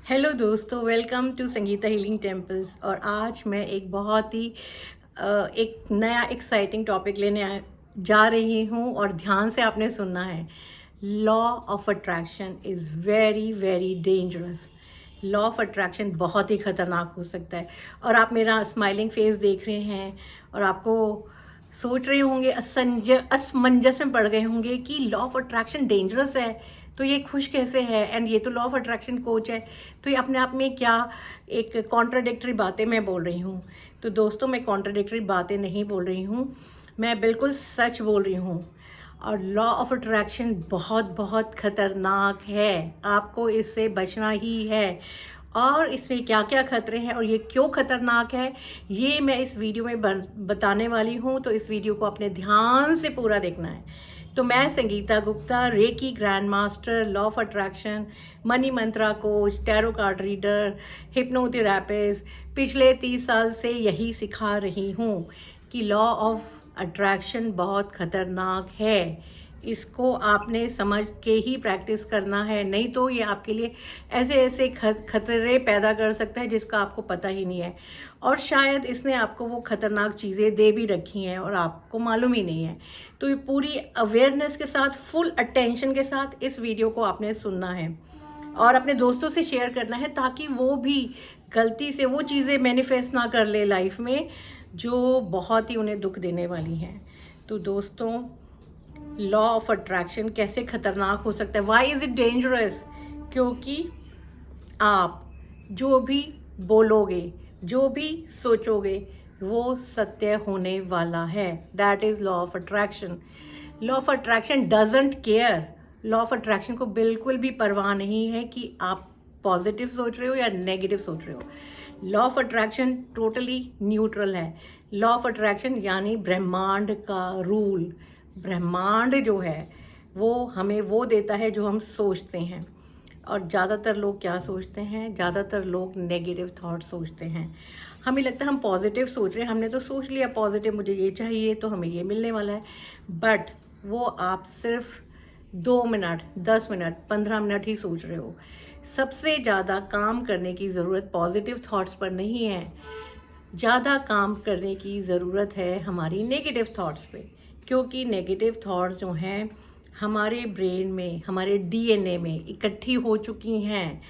Hello दोस्तों, welcome to Sangeeta healing temples. और आज मैं एक बहुत ही एक नया एक्साइटिंग टॉपिक जा रही हूँ और ध्यान से आपने सुनना है। Law of attraction is very very dangerous. Law of attraction बहुत ही ख़तरनाक हो सकता है। और आप मेरा स्माइलिंग फेस देख रहे हैं और आपको सोच रहे होंगे, असमंजस में पड़ गए होंगे कि लॉ ऑफ अट्रैक्शन डेंजरस है तो ये खुश कैसे है, एंड ये तो लॉ ऑफ अट्रैक्शन कोच है, तो ये अपने आप में क्या एक कॉन्ट्राडिक्टरी बातें मैं बोल रही हूँ। तो दोस्तों, मैं कॉन्ट्राडिक्टरी बातें नहीं बोल रही हूँ, मैं बिल्कुल सच बोल रही हूँ। और लॉ ऑफ अट्रैक्शन बहुत बहुत ख़तरनाक है, आपको इससे बचना ही है। और इसमें क्या क्या खतरे हैं और ये क्यों ख़तरनाक है, ये मैं इस वीडियो में बताने वाली हूँ। तो इस वीडियो को अपने ध्यान से पूरा देखना है। तो मैं Sangeeta Gupta, reiki grand master, law of attraction, money Mantra coach, tarot card reader, hypnotherapist, पिछले 30 साल से यही सिखा रही हूँ कि लॉ ऑफ अट्रैक्शन बहुत ख़तरनाक है। इसको आपने समझ के ही प्रैक्टिस करना है, नहीं तो ये आपके लिए ऐसे ऐसे खतरे पैदा कर सकता है जिसका आपको पता ही नहीं है। और शायद इसने आपको वो ख़तरनाक चीज़ें दे भी रखी हैं और आपको मालूम ही नहीं है। तो ये पूरी अवेयरनेस के साथ, फुल अटेंशन के साथ इस वीडियो को आपने सुनना है और अपने दोस्तों से शेयर करना है, ताकि वो भी गलती से वो चीज़ें मैनिफेस्ट ना कर ले लाइफ में जो बहुत ही उन्हें दुख देने वाली हैं। तो दोस्तों, लॉ ऑफ अट्रैक्शन कैसे खतरनाक हो सकता है, वाई इज़ इट डेंजरस? क्योंकि आप जो भी बोलोगे, जो भी सोचोगे, वो सत्य होने वाला है। That is law of attraction. Law of attraction doesn't care. Law of attraction को बिल्कुल भी परवाह नहीं है कि आप पॉजिटिव सोच रहे हो या नेगेटिव सोच रहे हो। Law of attraction totally neutral है। लॉ ऑफ अट्रैक्शन यानी ब्रह्मांड का रूल। ब्रह्मांड जो है वो हमें वो देता है जो हम सोचते हैं। और ज़्यादातर लोग क्या सोचते हैं? ज़्यादातर लोग नेगेटिव थॉट सोचते हैं। हमें लगता है हम पॉजिटिव सोच रहे हैं, हमने तो सोच लिया पॉजिटिव, मुझे ये चाहिए तो हमें ये मिलने वाला है। बट वो आप सिर्फ 2 मिनट, 10 मिनट, 15 मिनट ही सोच रहे हो। सबसे ज़्यादा काम करने की ज़रूरत पॉजिटिव थॉट्स पर नहीं है, ज़्यादा काम करने की ज़रूरत है हमारी नेगेटिव थॉट्स पे। क्योंकि नेगेटिव थॉट्स जो हैं हमारे ब्रेन में, हमारे डीएनए में इकट्ठी हो चुकी हैं।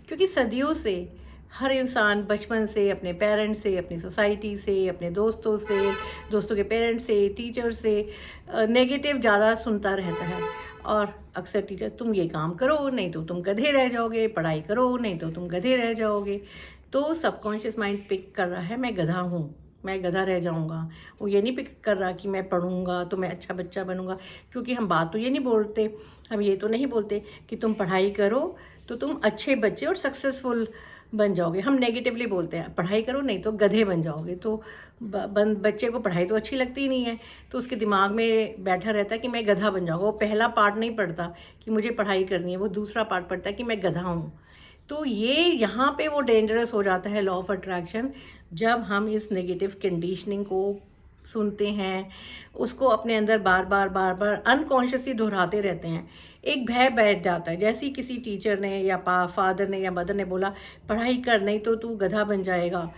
क्योंकि सदियों से हर इंसान बचपन से अपने पेरेंट्स से, अपनी सोसाइटी से, अपने दोस्तों से, दोस्तों के पेरेंट्स से, टीचर से नेगेटिव ज़्यादा सुनता रहता है। और अक्सर टीचर, तुम ये काम करो नहीं तो तुम गधे रह जाओगे, पढ़ाई करो नहीं तो तुम गधे रह जाओगे। तो सबकॉन्शियस माइंड पिक कर रहा है मैं गधा हूँ, मैं गधा रह जाऊँगा। वो ये नहीं पिक कर रहा कि मैं पढ़ूँगा तो मैं अच्छा बच्चा बनूँगा। क्योंकि हम बात तो ये नहीं बोलते, हम ये तो नहीं बोलते कि तुम पढ़ाई करो तो तुम अच्छे बच्चे और सक्सेसफुल बन जाओगे। हम नेगेटिवली बोलते हैं पढ़ाई करो नहीं तो गधे बन जाओगे। तो बच्चे को पढ़ाई तो अच्छी लगती ही नहीं है, तो उसके दिमाग में बैठा रहता है कि मैं गधा बन जाऊँगा। वो पहला पार्ट नहीं पढ़ता कि मुझे पढ़ाई करनी है, वो दूसरा पार्ट पढ़ता है कि मैं गधा हूँ। तो ये यहाँ पे वो डेंजरस हो जाता है लॉ ऑफ अट्रैक्शन, जब हम इस नेगेटिव कंडीशनिंग को सुनते हैं, उसको अपने अंदर बार बार बार बार अनकॉन्शियसली दोहराते रहते हैं। एक भय बैठ जाता है, जैसे ही किसी टीचर ने या फादर ने या मदर ने बोला पढ़ाई कर नहीं तो तू गधा बन जाएगा,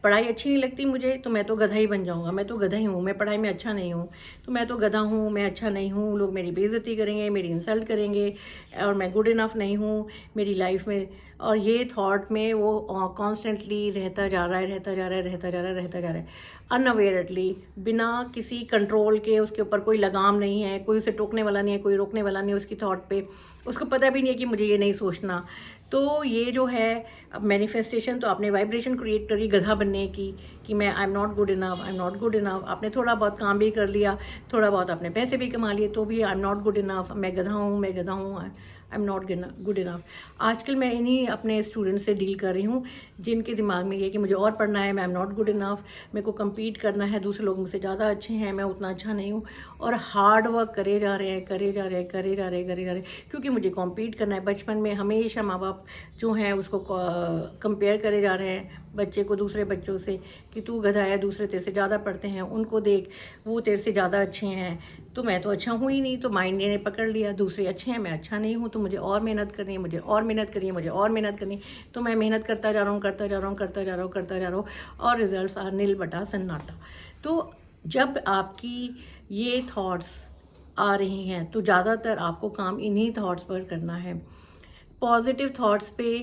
पढ़ाई अच्छी नहीं लगती मुझे तो मैं तो गधा ही बन जाऊंगा, मैं तो गधा ही हूँ, मैं पढ़ाई में अच्छा नहीं हूँ, तो मैं तो गधा हूँ, मैं अच्छा नहीं हूँ, लोग मेरी बेइज्जती करेंगे, मेरी इंसल्ट करेंगे और मैं गुड इनफ नहीं हूँ मेरी लाइफ में। और ये थॉट में वो कॉन्स्टेंटली रहता जा रहा है, रहता जा रहा है, रहता जा रहा है, रहता जा रहा है, अनअवेयरली, बिना किसी कंट्रोल के। उसके ऊपर कोई लगाम नहीं है, कोई उसे टोकने वाला नहीं है, कोई रोकने वाला नहीं है उसकी थॉट पे। उसको पता भी नहीं है कि मुझे ये नहीं सोचना। तो ये जो है अब मैनिफेस्टेशन, तो आपने वाइब्रेशन क्रिएट करी गधा बनने की कि मैं I am not good enough, I am not good enough. आपने थोड़ा बहुत काम भी कर लिया, थोड़ा बहुत आपने पैसे भी कमा लिए, तो भी I am not good enough, मैं गधा हूँ, मैं गधा हूँ, I am not good enough. आजकल मैं इन्हीं अपने स्टूडेंट्स से डील कर रही हूँ जिनके दिमाग में ये है कि मुझे और पढ़ना है, मैं एम नॉट गुड इनफ, मेरे को कम्पीट करना है, दूसरे लोग मुझसे ज़्यादा अच्छे हैं, मैं उतना अच्छा नहीं हूँ। और हार्ड वर्क करे जा रहे हैं, करे जा रहे हैं, करे जा रहे हैं, करे जा रहे हैं, क्योंकि मुझे कॉम्पीट करना है। बचपन में हमेशा माँ बाप जो हैं उसको कंपेयर करे जा रहे हैं बच्चे को दूसरे बच्चों से कि तू गधा है, दूसरे तेरे से ज़्यादा पढ़ते हैं, उनको देख वो तेरे से ज़्यादा अच्छे हैं, तो मैं तो अच्छा हूँ ही नहीं, तो माइंड ने पकड़ लिया दूसरे अच्छे हैं, मैं अच्छा नहीं हूँ, तो मुझे और मेहनत करनी है, मुझे और मेहनत करनी है, मुझे और मेहनत करनी है। तो मैं मेहनत करता जा रहा हूँ, करता जा रहा हूँ, करता जा रहा हूँ, करता जा रहा हूँ, और रिजल्ट्स आर नील बटा सन्नाटा। तो जब आपकी ये थॉट्स आ रही हैं तो ज़्यादातर आपको काम इन्हीं थॉट्स पर करना है। पॉजिटिव थॉट्स पे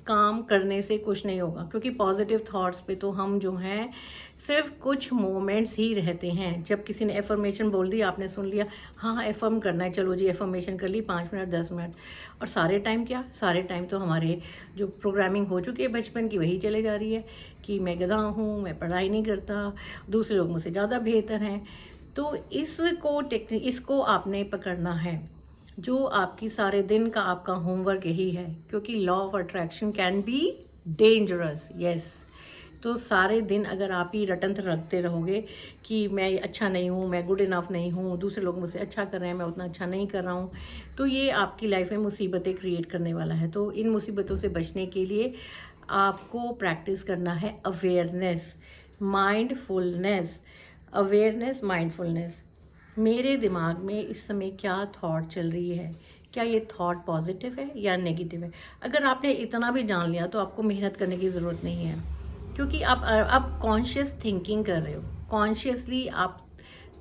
काम करने से कुछ नहीं होगा, क्योंकि पॉजिटिव थॉट्स पे तो हम जो हैं सिर्फ कुछ मोमेंट्स ही रहते हैं। जब किसी ने एफर्मेशन बोल दी, आपने सुन लिया, हाँ एफर्म करना है, चलो जी एफर्मेशन कर ली 5 मिनट 10 मिनट, और सारे टाइम क्या, सारे टाइम तो हमारे जो प्रोग्रामिंग हो चुकी है बचपन की वही चले जा रही है कि मैं गधा हूँ, मैं पढ़ाई नहीं करता, दूसरे लोग मुझसे ज़्यादा बेहतर हैं। तो इसको आपने पकड़ना है, जो आपकी सारे दिन का आपका होमवर्क यही है, क्योंकि law of attraction can be dangerous, yes. तो सारे दिन अगर आप ही रटंत रखते रहोगे कि मैं अच्छा नहीं हूँ, मैं गुड इनफ नहीं हूँ, दूसरे लोग मुझसे अच्छा कर रहे हैं, मैं उतना अच्छा नहीं कर रहा हूँ, तो ये आपकी लाइफ में मुसीबतें क्रिएट करने वाला है। तो इन मुसीबतों से बचने के लिए आपको प्रैक्टिस करना है अवेयरनेस, माइंडफुलनेस। अवेयरनेस, माइंडफुलनेस, मेरे दिमाग में इस समय क्या थॉट चल रही है, क्या ये थॉट पॉजिटिव है या नेगेटिव है। अगर आपने इतना भी जान लिया तो आपको मेहनत करने की ज़रूरत नहीं है, क्योंकि आप कॉन्शियस थिंकिंग कर रहे हो, कॉन्शियसली आप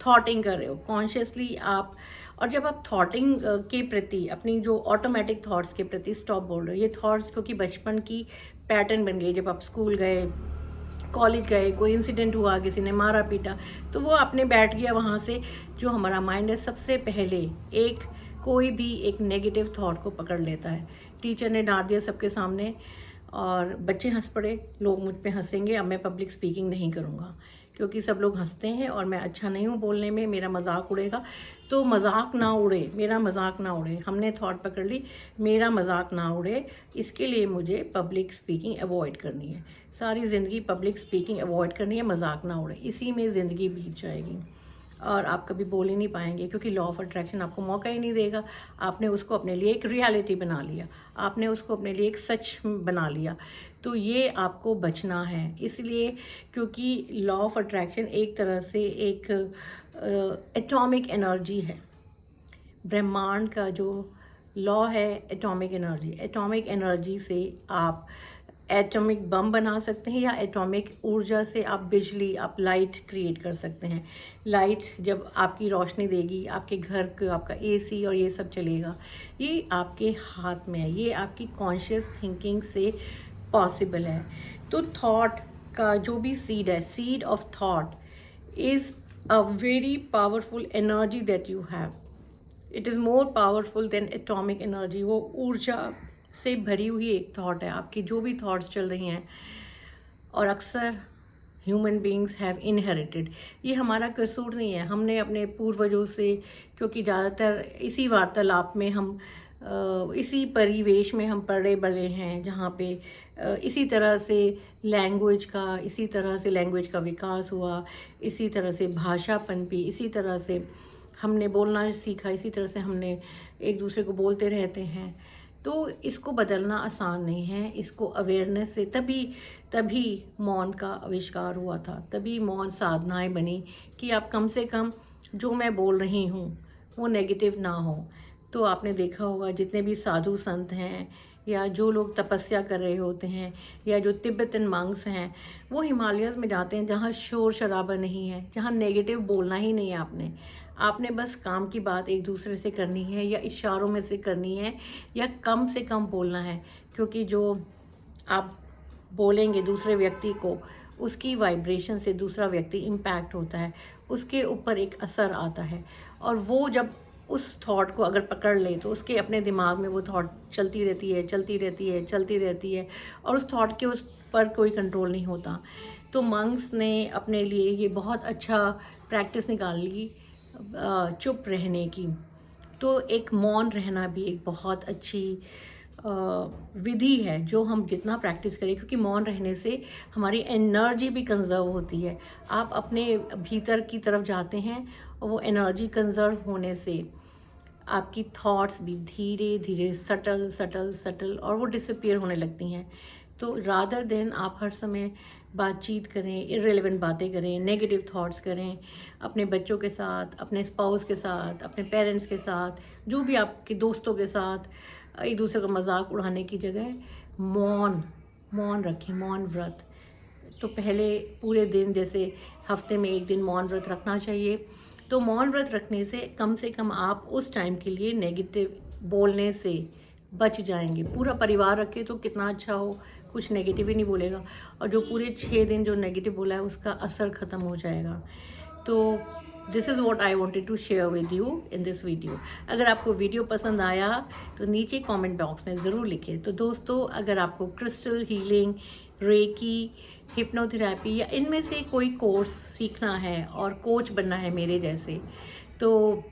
थॉटिंग कर रहे हो, कॉन्शियसली आप। और जब आप थॉटिंग के प्रति, अपनी जो ऑटोमेटिक थॉट्स के प्रति स्टॉप बोल रहे हो, ये थॉट्स क्योंकि बचपन की पैटर्न बन गई, जब आप स्कूल गए, कॉलेज गए, कोई इंसिडेंट हुआ, किसी ने मारा पीटा, तो वो आपने बैठ गया वहाँ से। जो हमारा माइंड है सबसे पहले एक कोई भी एक नेगेटिव थॉट को पकड़ लेता है। टीचर ने डांट दिया सबके सामने और बच्चे हंस पड़े, लोग मुझ पे हंसेंगे, अब मैं पब्लिक स्पीकिंग नहीं करूँगा, क्योंकि सब लोग हंसते हैं और मैं अच्छा नहीं हूँ बोलने में, मेरा मजाक उड़ेगा। तो मजाक ना उड़े, मेरा मजाक ना उड़े, हमने थॉट पकड़ ली, मेरा मजाक ना उड़े, इसके लिए मुझे पब्लिक स्पीकिंग अवॉइड करनी है। सारी ज़िंदगी पब्लिक स्पीकिंग अवॉइड करनी है, मजाक ना उड़े, इसी में ज़िंदगी बीत जाएगी और आप कभी बोल ही नहीं पाएंगे, क्योंकि लॉ ऑफ अट्रैक्शन आपको मौका ही नहीं देगा। आपने उसको अपने लिए एक रियलिटी बना लिया, आपने उसको अपने लिए एक सच बना लिया। तो ये आपको बचना है, इसलिए क्योंकि लॉ ऑफ अट्रैक्शन एक तरह से एक एटॉमिक एनर्जी है। ब्रह्मांड का जो लॉ है एटॉमिक एनर्जी, एटॉमिक एनर्जी से आप एटॉमिक बम बना सकते हैं, या एटॉमिक ऊर्जा से आप बिजली, आप लाइट क्रिएट कर सकते हैं। लाइट जब आपकी रोशनी देगी, आपके घर का आपका एसी और ये सब चलेगा, ये आपके हाथ में है, ये आपकी कॉन्शियस थिंकिंग से पॉसिबल है। तो थॉट का जो भी सीड है, seed of thought is a very powerful energy that you have. It is more powerful than atomic energy. वो ऊर्जा से भरी हुई एक थॉट है, आपकी जो भी थॉट्स चल रही हैं। और अक्सर ह्यूमन बींग्स हैव इनहेरिटेड, ये हमारा कसूर नहीं है, हमने अपने पूर्वजों से, क्योंकि ज़्यादातर इसी वार्तालाप में हम इसी परिवेश में हम पले बड़े हैं, जहाँ पे इसी तरह से लैंग्वेज का विकास हुआ, इसी तरह से भाषा पनपी, इसी तरह से हमने बोलना सीखा, इसी तरह से हमने एक दूसरे को बोलते रहते हैं। तो इसको बदलना आसान नहीं है, इसको अवेयरनेस से तभी मौन का आविष्कार हुआ था, तभी मौन साधनाएं बनी कि आप कम से कम जो मैं बोल रही हूँ वो नेगेटिव ना हो। तो आपने देखा होगा जितने भी साधु संत हैं, या जो लोग तपस्या कर रहे होते हैं, या जो तिब्बतन मंक्स हैं, वो हिमालयस में जाते हैं जहाँ शोर शराबा नहीं है, जहाँ नेगेटिव बोलना ही नहीं है। आपने बस काम की बात एक दूसरे से करनी है, या इशारों में से करनी है, या कम से कम बोलना है, क्योंकि जो आप बोलेंगे दूसरे व्यक्ति को, उसकी वाइब्रेशन से दूसरा व्यक्ति इम्पैक्ट होता है, उसके ऊपर एक असर आता है। और वो जब उस थॉट को अगर पकड़ ले तो उसके अपने दिमाग में वो थॉट चलती रहती है, चलती रहती है, चलती रहती है, और उस थॉट के उस पर कोई कंट्रोल नहीं होता। तो मंक्स ने अपने लिए ये बहुत अच्छा प्रैक्टिस निकाल ली चुप रहने की। तो एक मौन रहना भी एक बहुत अच्छी विधि है, जो हम जितना प्रैक्टिस करें, क्योंकि मौन रहने से हमारी एनर्जी भी कंजर्व होती है। आप अपने भीतर की तरफ जाते हैं और वो एनर्जी कंजर्व होने से आपकी थॉट्स भी धीरे धीरे सटल और वो डिसअपीयर होने लगती हैं। तो रादर देन आप हर समय बातचीत करें, इररिलेवेंट बातें करें, नेगेटिव थॉट्स करें, अपने बच्चों के साथ, अपने स्पाउस के साथ, अपने पेरेंट्स के साथ, जो भी आपके दोस्तों के साथ, एक दूसरे का मजाक उड़ाने की जगह मौन मौन रखें, मौन व्रत। तो पहले पूरे दिन, जैसे हफ्ते में एक दिन मौन व्रत रखना चाहिए। तो मौन व्रत रखने से कम आप उस टाइम के लिए नेगेटिव बोलने से बच जाएंगे। पूरा परिवार रखे तो कितना अच्छा हो, कुछ नेगेटिव ही नहीं बोलेगा, और जो पूरे 6 दिन जो नेगेटिव बोला है उसका असर ख़त्म हो जाएगा। तो this is what I wanted to share with you in this video. अगर आपको वीडियो पसंद आया तो नीचे कमेंट बॉक्स में ज़रूर लिखें। तो दोस्तों, अगर आपको क्रिस्टल हीलिंग, रेकी, हिप्नोथेरेपी या इनमें से कोई कोर्स सीखना है और कोच बनना है मेरे जैसे, तो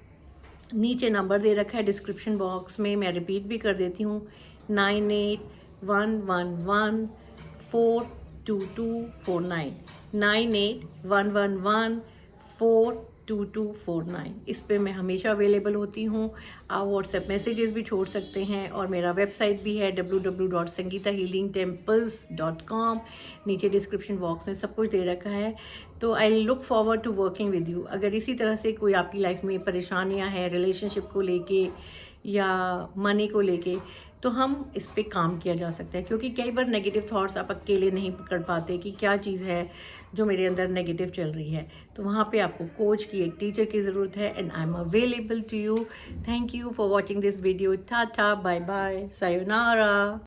नीचे नंबर दे रखा है डिस्क्रिप्शन बॉक्स में, मैं रिपीट भी कर देती हूँ, 9811142249, 9811142249। इस पे मैं हमेशा अवेलेबल होती हूँ। आप व्हाट्सएप मैसेजेस भी छोड़ सकते हैं, और मेरा वेबसाइट भी है www.sangeetahealingtemples.com। नीचे डिस्क्रिप्शन बॉक्स में सब कुछ दे रखा है। तो I look forward to working with you. अगर इसी तरह से कोई आपकी लाइफ में परेशानियां हैं रिलेशनशिप को लेके या मनी को लेके, तो हम इस पे काम किया जा सकता है। क्योंकि कई बार नेगेटिव थॉट्स आप अकेले नहीं पकड़ पाते कि क्या चीज़ है जो मेरे अंदर नेगेटिव चल रही है। तो वहाँ पे आपको कोच की, एक टीचर की ज़रूरत है, and I am available to you. Thank you for watching this video. Tata, bye bye, sayonara.